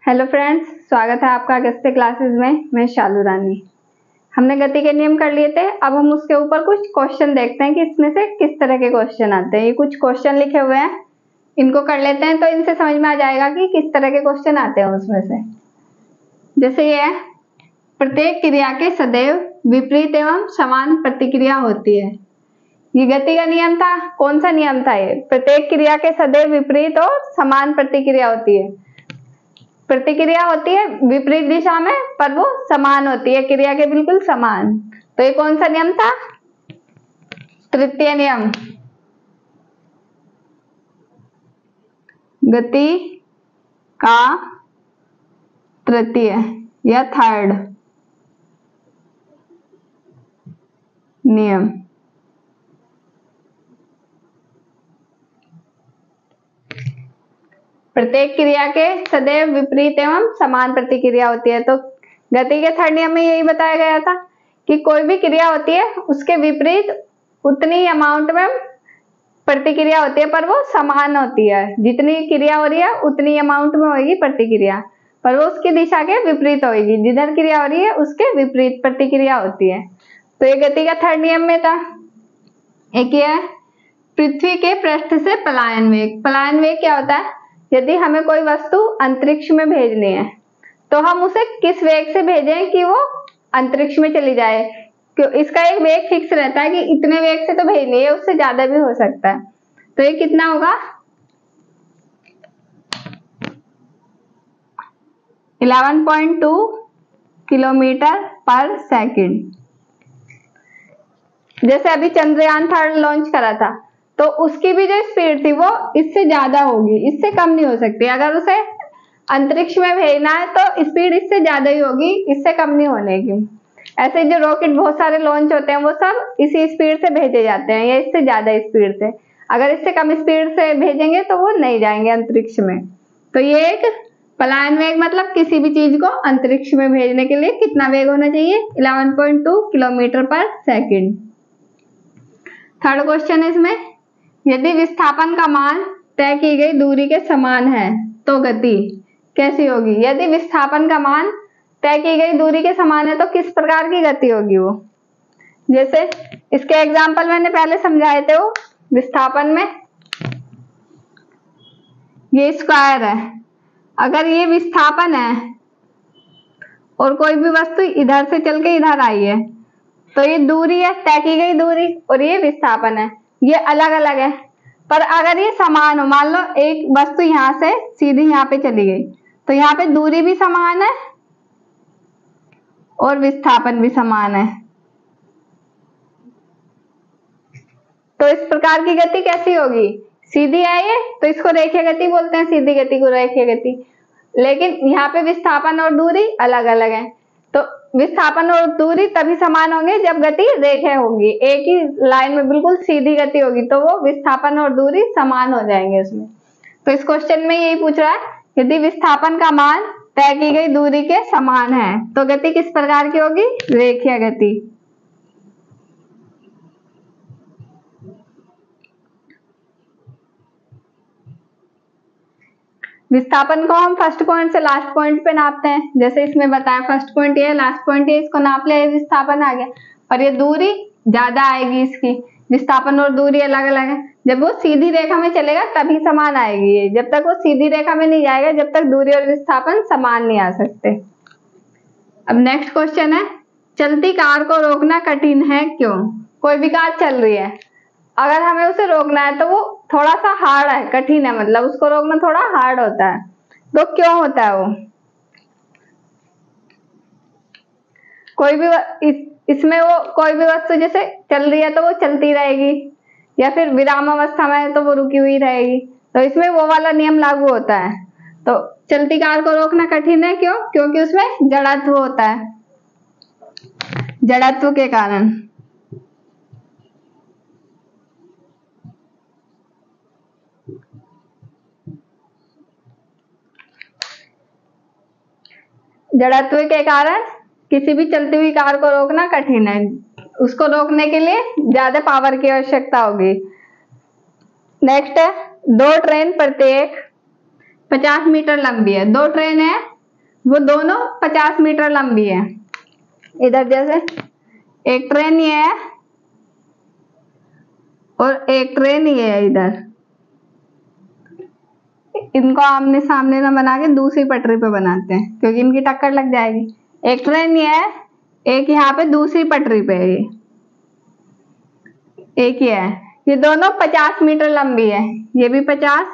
Hello friends, स्वागत है आपका अगस्त्य क्लासेस में। मैं शालू रानी। हमने गति के नियम कर लिए थे। अब हम उसके ऊपर कुछ क्वेश्चन देखते हैं कि इसमें से किस तरह के क्वेश्चन आते हैं। ये कुछ क्वेश्चन लिखे हुए हैं, इनको कर लेते हैं तो इनसे समझ में आ जाएगा कि किस तरह के क्वेश्चन आते हैं उसमें से। जैसे ये है, प्रत्येक क्रिया के सदैव विपरीत एवं समान प्रतिक्रिया होती है। ये गति का नियम था। कौन सा नियम था ये? प्रत्येक क्रिया के सदैव विपरीत और समान प्रतिक्रिया होती है। प्रतिक्रिया होती है विपरीत दिशा में, पर वो समान होती है, क्रिया के बिल्कुल समान। तो ये कौन सा नियम था? तृतीय नियम, गति का तृतीय या थर्ड नियम। प्रत्येक क्रिया के सदैव विपरीत एवं समान प्रतिक्रिया होती है। तो गति के थर्ड नियम में यही बताया गया था कि कोई भी क्रिया होती है उसके विपरीत उतनी अमाउंट में प्रतिक्रिया होती है, पर वो समान होती है। जितनी क्रिया हो रही है उतनी अमाउंट में होगी प्रतिक्रिया, पर वो उसकी दिशा के विपरीत होगी। जिधर क्रिया हो रही है उसके विपरीत प्रतिक्रिया होती है। तो ये गति का थर्ड नियम में था। एक ये है, पृथ्वी के पृष्ठ से पलायन वेग। पलायन वेग क्या होता है? यदि हमें कोई वस्तु अंतरिक्ष में भेजनी है तो हम उसे किस वेग से भेजें कि वो अंतरिक्ष में चली जाए। क्यों? इसका एक वेग फिक्स रहता है कि इतने वेग से तो भेजनी है, उससे ज्यादा भी हो सकता है। तो ये कितना होगा? 11.2 किलोमीटर पर सेकंड। जैसे अभी चंद्रयान थर्ड लॉन्च करा था तो उसकी भी जो स्पीड थी वो इससे ज्यादा होगी, इससे कम नहीं हो सकती। अगर उसे अंतरिक्ष में भेजना है तो स्पीड इससे ज्यादा ही होगी, इससे कम नहीं होने की। ऐसे जो रॉकेट बहुत सारे लॉन्च होते हैं वो सब इसी स्पीड से भेजे जाते हैं या इससे ज्यादा स्पीड से। अगर इससे कम स्पीड से भेजेंगे तो वो नहीं जाएंगे अंतरिक्ष में। तो ये एक पलायन वेग, मतलब किसी भी चीज को अंतरिक्ष में भेजने के लिए कितना वेग होना चाहिए? 11.2 किलोमीटर पर सेकेंड। थर्ड क्वेश्चन है इसमें, यदि विस्थापन का मान तय की गई दूरी के समान है तो गति कैसी होगी? यदि विस्थापन का मान तय की गई दूरी के समान है तो किस प्रकार की गति होगी वो? जैसे इसके एग्जाम्पल मैंने पहले समझाए थे। वो विस्थापन में ये स्क्वायर है, अगर ये विस्थापन है और कोई भी वस्तु इधर से चल के इधर आई है तो ये दूरी है, तय की गई दूरी, और ये विस्थापन है। ये अलग अलग है, पर अगर ये समान हो, मान लो एक वस्तु यहाँ से सीधी यहाँ पे चली गई तो यहाँ पे दूरी भी समान है और विस्थापन भी समान है। तो इस प्रकार की गति कैसी होगी? सीधी है ये तो इसको रेखीय गति बोलते हैं, सीधी गति को रेखीय गति। लेकिन यहाँ पे विस्थापन और दूरी अलग अलग है, तो विस्थापन और दूरी तभी समान होंगे जब गति रेखीय होगी, एक ही लाइन में बिल्कुल सीधी गति होगी, तो वो विस्थापन और दूरी समान हो जाएंगे उसमें। तो इस क्वेश्चन में यही पूछ रहा है, यदि विस्थापन का मान तय की गई दूरी के समान है तो गति किस प्रकार की होगी? रेखीय गति। विस्थापन को हम फर्स्ट पॉइंट से लास्ट पॉइंट पे नापते हैं। जैसे इसमें बताया, फर्स्ट पॉइंट ये, लास्ट पॉइंट ये, इसको नाप ले, विस्थापन आ गया। पर ये दूरी ज्यादा आएगी इसकी, विस्थापन और दूरी अलग अलग है। जब वो सीधी रेखा में चलेगा तभी समान आएगी ये, जब तक वो सीधी रेखा में नहीं जाएगा जब तक दूरी और विस्थापन समान नहीं आ सकते। अब नेक्स्ट क्वेश्चन है, चलती कार को रोकना कठिन है क्यों? कोई भी कार चल रही है, अगर हमें उसे रोकना है तो वो थोड़ा सा हार्ड है, कठिन है, मतलब उसको रोकना थोड़ा हार्ड होता है। तो क्यों होता है वो? कोई भी इसमें वो कोई भी वस्तु जैसे चल रही है तो वो चलती रहेगी, या फिर विराम अवस्था में है तो वो रुकी हुई रहेगी, तो इसमें वो वाला नियम लागू होता है। तो चलती कार को रोकना कठिन है क्यों? क्योंकि उसमें जड़त्व होता है, जड़त्व के कारण। जड़त्व के कारण किसी भी चलती हुई कार को रोकना कठिन है। उसको रोकने के लिए ज्यादा पावर की आवश्यकता होगी। नेक्स्ट है, दो ट्रेन प्रत्येक 50 मीटर लंबी है। दो ट्रेन है वो दोनों 50 मीटर लंबी है। इधर जैसे एक ट्रेन ये है और एक ट्रेन ये है, इधर इनको आमने सामने ना बना के दूसरी पटरी पे बनाते हैं क्योंकि इनकी टक्कर लग जाएगी। एक ट्रेन ये है, एक यहाँ पे दूसरी पटरी पे है, ये एक ही है। ये दोनों 50 मीटर लंबी है, ये भी 50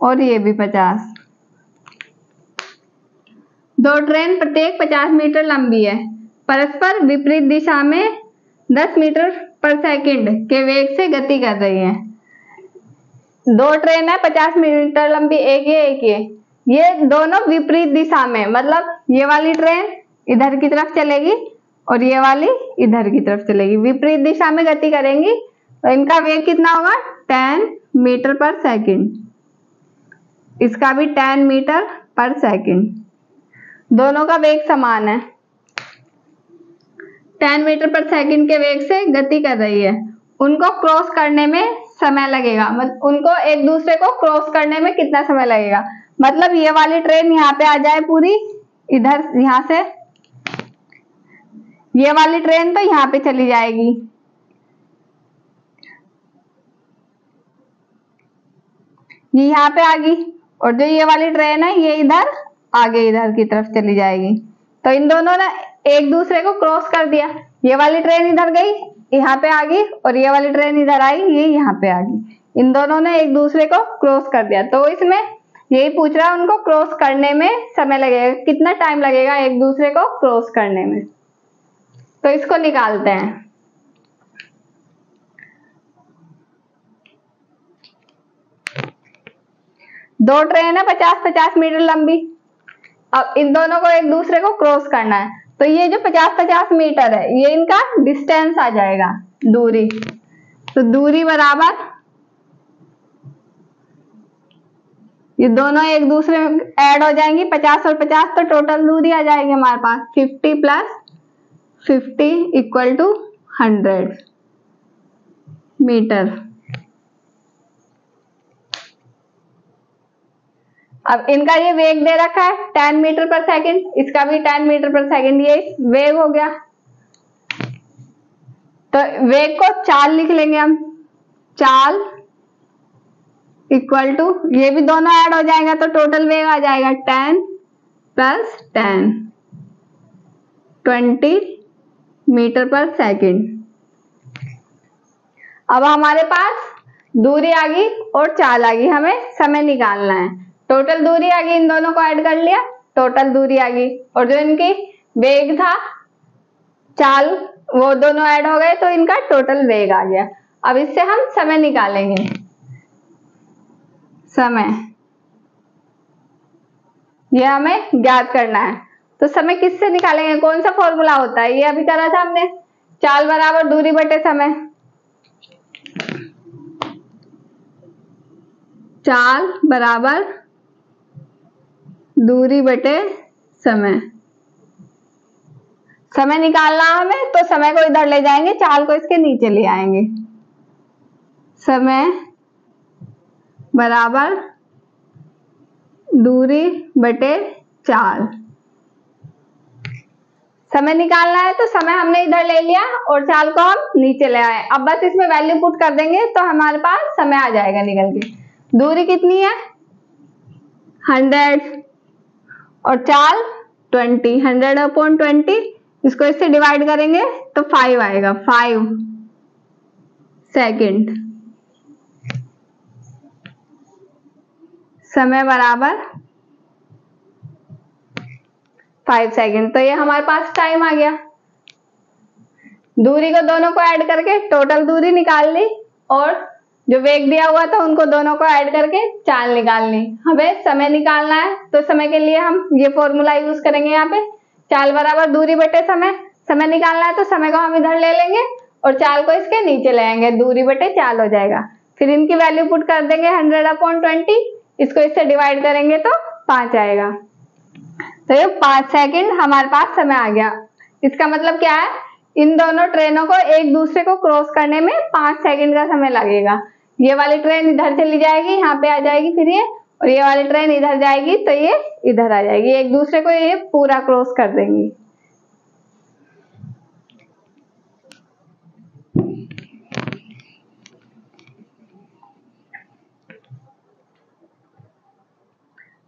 और ये भी 50। दो ट्रेन प्रत्येक 50 मीटर लंबी है, परस्पर विपरीत दिशा में 10 मीटर पर सेकंड के वेग से गति कर रही है। दो ट्रेन है 50 मीटर लंबी, एक ये ये दोनों विपरीत दिशा में, मतलब ये वाली ट्रेन इधर की तरफ चलेगी और ये वाली इधर की तरफ चलेगी, विपरीत दिशा में गति करेंगी। तो इनका वेग कितना होगा? 10 मीटर पर सेकंड, इसका भी 10 मीटर पर सेकंड। दोनों का वेग समान है, 10 मीटर पर सेकंड के वेग से गति कर रही है। उनको क्रॉस करने में समय लगेगा, मतलब उनको एक दूसरे को क्रॉस करने में कितना समय लगेगा? मतलब ये वाली ट्रेन यहाँ पे आ जाए पूरी, इधर यहाँ से ये वाली ट्रेन तो यहाँ पे चली जाएगी, ये यहाँ पे आ गई, और जो ये वाली ट्रेन है ये इधर आगे इधर की तरफ चली जाएगी। तो इन दोनों ने एक दूसरे को क्रॉस कर दिया। ये वाली ट्रेन इधर गई, यहाँ पे आ गई, और ये वाली ट्रेन इधर आई, ये यहाँ पे आ गई। इन दोनों ने एक दूसरे को क्रॉस कर दिया। तो इसमें यही पूछ रहा है, उनको क्रॉस करने में समय लगेगा, कितना टाइम लगेगा एक दूसरे को क्रॉस करने में। तो इसको निकालते हैं। दो ट्रेन है 50-50 मीटर लंबी, अब इन दोनों को एक दूसरे को क्रॉस करना है। तो ये जो 50-50 मीटर है ये इनका डिस्टेंस आ जाएगा, दूरी। तो दूरी बराबर, ये दोनों एक दूसरे में ऐड हो जाएंगी, 50 और 50, तो टोटल दूरी आ जाएगी हमारे पास 50 प्लस 50 इक्वल टू 100 मीटर। अब इनका ये वेग दे रखा है 10 मीटर पर सेकंड, इसका भी 10 मीटर पर सेकंड, ये वेग हो गया। तो वेग को चाल लिख लेंगे हम, चाल इक्वल टू, ये भी दोनों ऐड हो जाएगा तो टोटल वेग आ जाएगा 10 प्लस 10 20 मीटर पर सेकंड। अब हमारे पास दूरी आ गई और चाल आ गई, हमें समय निकालना है। टोटल दूरी आ गई, इन दोनों को ऐड कर लिया, टोटल दूरी आ गई, और जो इनकी वेग था चाल वो दोनों ऐड हो गए तो इनका टोटल वेग आ गया। अब इससे हम समय निकालेंगे। समय ये हमें ज्ञात करना है, तो समय किससे निकालेंगे? कौन सा फॉर्मूला होता है? ये अभी करा था हमने, चाल बराबर दूरी बटे समय। चाल बराबर दूरी बटे समय। समय निकालना हमें, तो समय को इधर ले जाएंगे, चाल को इसके नीचे ले आएंगे। समय बराबर दूरी बटे चाल। समय निकालना है तो समय हमने इधर ले लिया और चाल को हम नीचे ले आए। अब बस इसमें वैल्यू पुट कर देंगे तो हमारे पास समय आ जाएगा निकल के। दूरी कितनी है? 100 और चाल 20, 100/20, इसको इससे डिवाइड करेंगे तो 5 आएगा, 5 सेकंड। समय बराबर 5 सेकंड। तो ये हमारे पास टाइम आ गया। दूरी को दोनों को ऐड करके टोटल दूरी निकाल ली, और जो वेग दिया हुआ था उनको दोनों को ऐड करके चाल निकालनी। हमें समय निकालना है तो समय के लिए हम ये फॉर्मूला यूज करेंगे। यहाँ पे चाल बराबर दूरी बटे समय। समय निकालना है तो समय को हम इधर ले लेंगे और चाल को इसके नीचे ले आएंगे, दूरी बटे चाल हो जाएगा। फिर इनकी वैल्यू पुट कर देंगे 100/20, इसको इससे डिवाइड करेंगे तो 5 आएगा। तो ये 5 सेकंड हमारे पास समय आ गया। इसका मतलब क्या है? इन दोनों ट्रेनों को एक दूसरे को क्रॉस करने में 5 सेकंड का समय लगेगा। ये वाली ट्रेन इधर चली जाएगी, यहाँ पे आ जाएगी फिर ये, और ये वाली ट्रेन इधर जाएगी तो ये इधर आ जाएगी, एक दूसरे को ये पूरा क्रॉस कर देंगी।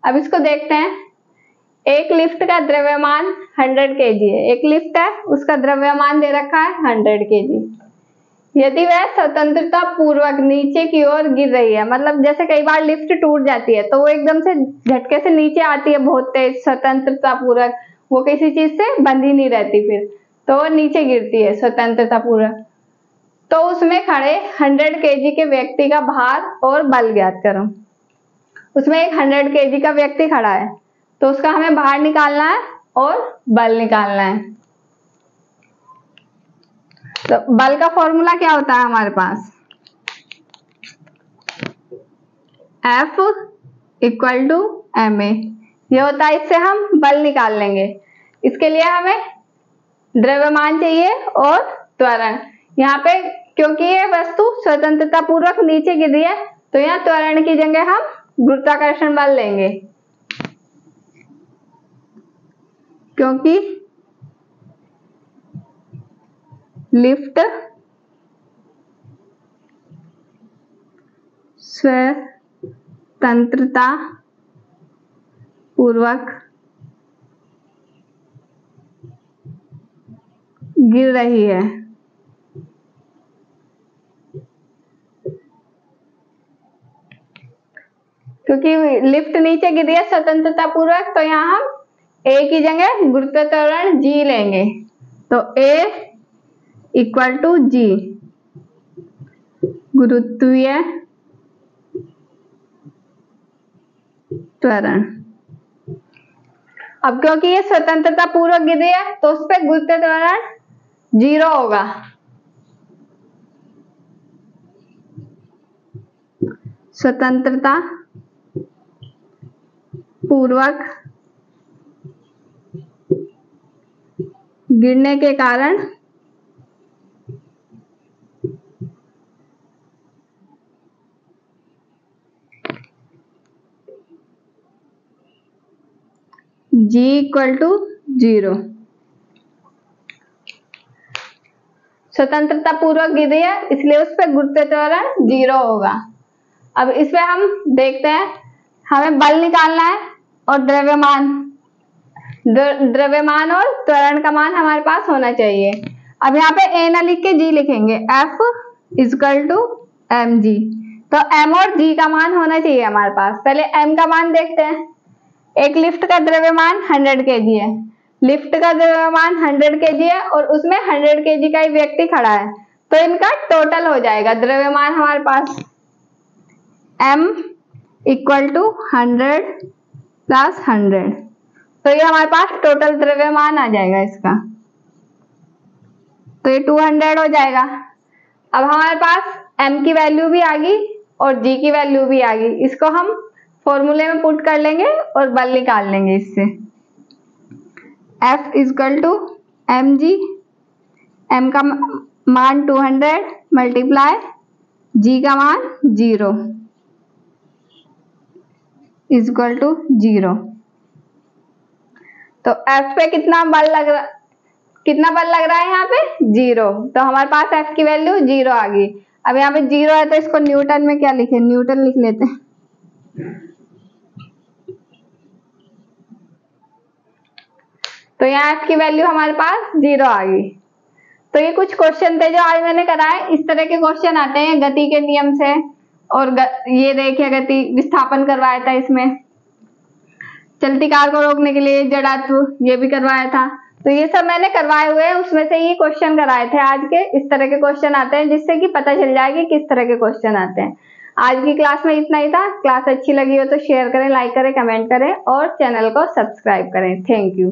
अब इसको देखते हैं। एक लिफ्ट का द्रव्यमान 100 kg है, एक लिफ्ट है उसका द्रव्यमान दे रखा है 100 kg। यदि वह स्वतंत्रता पूर्वक नीचे की ओर गिर रही है, मतलब जैसे कई बार लिफ्ट टूट जाती है तो वो एकदम से झटके से नीचे आती है बहुत तेज, स्वतंत्रता पूर्वक, वो किसी चीज से बंधी नहीं रहती, फिर तो वो नीचे गिरती है स्वतंत्रता पूर्वक। तो उसमें खड़े 100 kg के व्यक्ति का भार और बल ज्ञात करो। उसमें एक 100 kg का व्यक्ति खड़ा है तो उसका हमें भार निकालना है और बल निकालना है। तो बल का फॉर्मूला क्या होता है हमारे पास, F = ma, ये होता है, इससे हम बल निकाल लेंगे। इसके लिए हमें द्रव्यमान चाहिए और त्वरण। यहाँ पे क्योंकि ये वस्तु स्वतंत्रता पूर्वक नीचे गिर रही है तो यहाँ त्वरण की जगह हम गुरुत्वाकर्षण बल लेंगे, क्योंकि लिफ्ट स्वतंत्रता पूर्वक गिर रही है। क्योंकि लिफ्ट नीचे गिर रही है स्वतंत्रता पूर्वक तो यहाँ हम A की जगह गुरुत्व त्वरण G लेंगे। तो A = G, गुरुत्वीय त्वरण। अब क्योंकि ये स्वतंत्रता पूर्वक गिर रही है तो उस पर गुरुत्व त्वरण 0 होगा। स्वतंत्रता पूर्वक गिरने के कारण G = 0। स्वतंत्रता पूर्वक गिर रही है इसलिए उस पर गुरुत्व त्वरण 0 होगा। अब इसमें हम देखते हैं, हमें बल निकालना है और द्रव्यमान और त्वरण का मान हमारे पास होना चाहिए। अब यहाँ पे A ना लिख के G लिखेंगे, F = mg। तो M और G का मान होना चाहिए हमारे पास। पहले M का मान देखते हैं। एक लिफ्ट का द्रव्यमान 100 kg है, लिफ्ट का द्रव्यमान 100 kg है और उसमें 100 kg का एक व्यक्ति खड़ा है तो इनका टोटल हो जाएगा द्रव्यमान हमारे पास M = 100 + 100। तो ये हमारे पास टोटल द्रव्यमान आ जाएगा इसका, तो ये 200 हो जाएगा। अब हमारे पास M की वैल्यू भी आ गई और G की वैल्यू भी आ गई, इसको हम फॉर्मूले में पुट कर लेंगे और बल निकाल लेंगे इससे। F = mg, M का मान 200 × G का मान 0 = 0। तो F पे कितना बल लग रहा है यहाँ पे 0, तो हमारे पास F की वैल्यू 0 आ गई। अब यहाँ पे 0 है तो इसको न्यूटन में क्या लिखे, न्यूटन लिख लेते हैं। तो यहाँ F की वैल्यू हमारे पास 0 आ गई। तो ये कुछ क्वेश्चन थे जो आज मैंने कराए। इस तरह के क्वेश्चन आते हैं गति के नियम से, और ये देखिए गति विस्थापन करवाया था, इसमें चलती कार को रोकने के लिए जड़त्व ये भी करवाया था। तो ये सब मैंने करवाए हुए हैं, उसमें से ये क्वेश्चन कराए थे आज के। इस तरह के क्वेश्चन आते हैं जिससे कि पता चल जाएगी किस तरह के क्वेश्चन आते हैं। आज की क्लास में इतना ही था। क्लास अच्छी लगी हो तो शेयर करें, लाइक करें, कमेंट करें और चैनल को सब्सक्राइब करें। Thank you.